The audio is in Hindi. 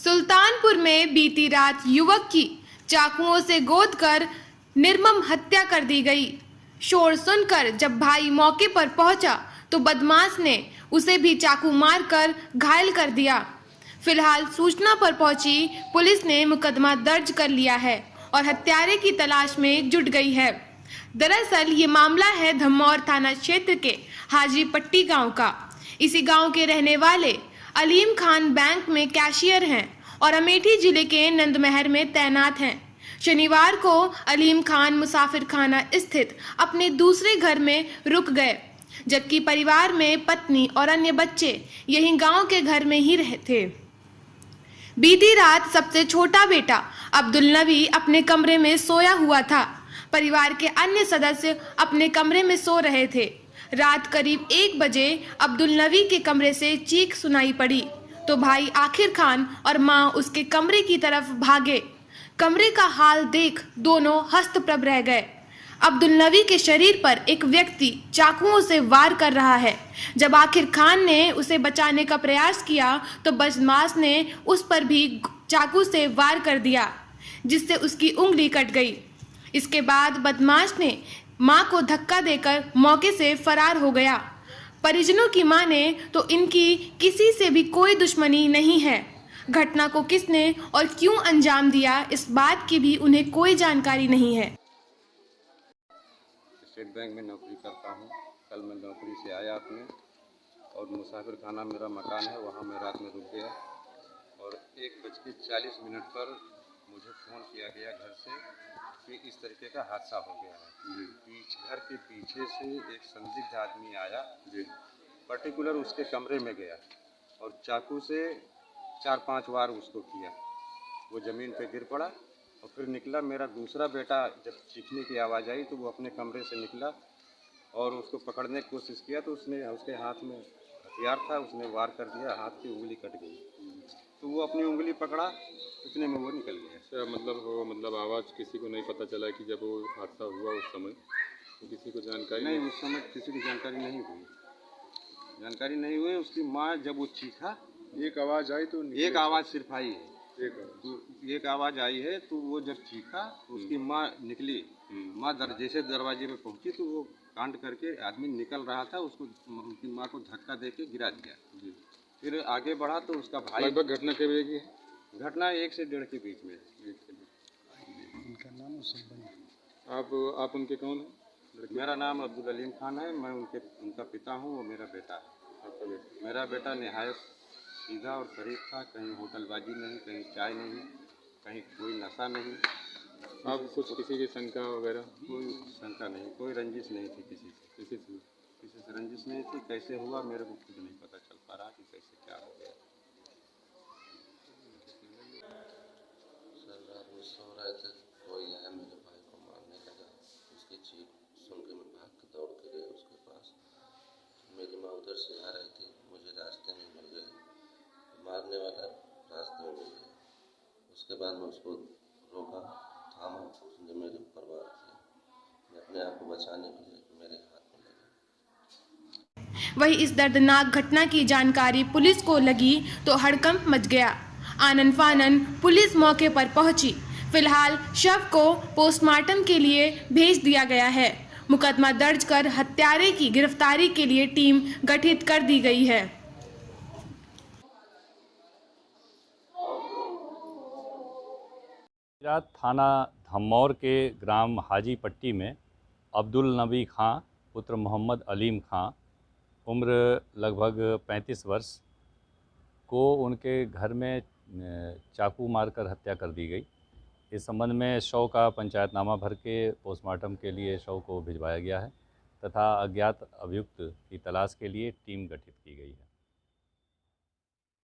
सुल्तानपुर में बीती रात युवक की चाकुओं से गोद कर निर्मम हत्या कर दी गई। शोर सुनकर जब भाई मौके पर पहुंचा तो बदमाश ने उसे भी चाकू मारकर घायल कर दिया। फिलहाल सूचना पर पहुंची पुलिस ने मुकदमा दर्ज कर लिया है और हत्यारे की तलाश में जुट गई है। दरअसल ये मामला है धम्मौर थाना क्षेत्र के हाजी पट्टी गांव का। इसी गांव के रहने वाले अलीम खान बैंक में कैशियर हैं और अमेठी जिले के नंदमहर में तैनात हैं। शनिवार को अलीम खान मुसाफिर खाना स्थित अपने दूसरे घर में रुक गए, जबकि परिवार में पत्नी और अन्य बच्चे यहीं गांव के घर में ही रहे थे। बीती रात सबसे छोटा बेटा अब्दुल नबी अपने कमरे में सोया हुआ था। परिवार के अन्य सदस्य अपने कमरे में सो रहे थे। रात करीब 1 बजे अब्दुल नबी के कमरे से चीख सुनाई पड़ी तो भाई आखिर खान और मां उसके कमरे की तरफ भागे। कमरे का हाल देख दोनों हस्तप्रभ रह गए। अब्दुल नबी के शरीर पर एक व्यक्ति चाकुओं से वार कर रहा है। जब आखिर खान ने उसे बचाने का प्रयास किया तो बदमाश ने उस पर भी चाकू से वार कर दिया, जिससे उसकी उंगली कट गई। इसके बाद बदमाश ने मां को धक्का देकर मौके से फरार हो गया। परिजनों की माने तो इनकी किसी से भी कोई दुश्मनी नहीं है। घटना को किसने और क्यों अंजाम दिया, इस बात की भी उन्हें कोई जानकारी नहीं है। स्टेट बैंक में नौकरी करता हूँ। कल मैं नौकरी से आया अपने और मुसाफिर खाना मेरा मकान है, वहाँ मैं रात में रुक गया और 1:40 पर मुझे फ़ोन किया गया घर से कि इस तरीके का हादसा हो गया है। घर के पीछे से एक संदिग्ध आदमी आया, पर्टिकुलर उसके कमरे में गया और चाकू से 4-5 वार उसको किया। वो ज़मीन पे गिर पड़ा और फिर निकला। मेरा दूसरा बेटा जब चीखने की आवाज़ आई तो वो अपने कमरे से निकला और उसको पकड़ने की कोशिश किया तो उसके हाथ में हथियार था, उसने वार कर दिया, हाथ की उंगली कट गई। तो वो अपनी उंगली पकड़ा, इतने में वो निकल गया। मतलब आवाज़ किसी को नहीं पता चला कि जब वो हादसा हुआ उस समय तो किसी को जानकारी नहीं, उस समय किसी की जानकारी नहीं हुई। उसकी माँ जब वो चीखा, एक आवाज़ आई तो एक आवाज़ सिर्फ आई है, एक आवाज़ आई है तो वो जब चीखा उसकी माँ निकली। माँ जैसे दरवाजे पे पहुंची तो वो कांड करके आदमी निकल रहा था, उसको उनकी माँ को धक्का देके गिरा दिया। फिर आगे बढ़ा तो उसका भाई। लगभग घटना के बजे की है? घटना 1 से 1.5 के बीच में। उनका नाम आप उनके कौन हैं? मेरा नाम अब्दुल अलीम खान है, मैं उनका पिता हूँ, वो मेरा बेटा है। मेरा बेटा निहायत सीधा और शरीफ था, कहीं होटलबाजी नहीं, कहीं चाय नहीं, कहीं कोई नशा नहीं। आप कुछ किसी की शंका वगैरह? कोई शंका नहीं, कोई रंजिश नहीं थी किसी से रंजिश नहीं थी। कैसे हुआ मेरे को खुद नहीं पता चल पा रहा कि कैसे क्या हो गया। सर रात में सो रहे थे, कोई आया मेरे भाई को मारने लगा। उसकी चीख सुन के मैं भाग के दौड़ के गया उसके पास। मेरी माँ उधर से आ रही थी, मुझे रास्ते में मिल गई, मारने वाला रास्ते में मिल गया। उसके बाद मैं उसको रोका, थामा, उसने मेरे ऊपर वार किया। मैं अपने आप को बचाने के लिए मेरे हाथ में लगा। वही इस दर्दनाक घटना की जानकारी पुलिस को लगी तो हड़कंप मच गया। आनन फानन पुलिस मौके पर पहुंची। फिलहाल शव को पोस्टमार्टम के लिए भेज दिया गया है। मुकदमा दर्ज कर हत्यारे की गिरफ्तारी के लिए टीम गठित कर दी गई है। रात थाना धम्मौर के ग्राम हाजी पट्टी में अब्दुल नबी खां पुत्र मोहम्मद अलीम खां उम्र लगभग 35 वर्ष को उनके घर में चाकू मारकर हत्या कर दी गई। इस संबंध में शव का पंचायतनामा भर के पोस्टमार्टम के लिए शव को भिजवाया गया है तथा अज्ञात अभियुक्त की तलाश के लिए टीम गठित की गई है।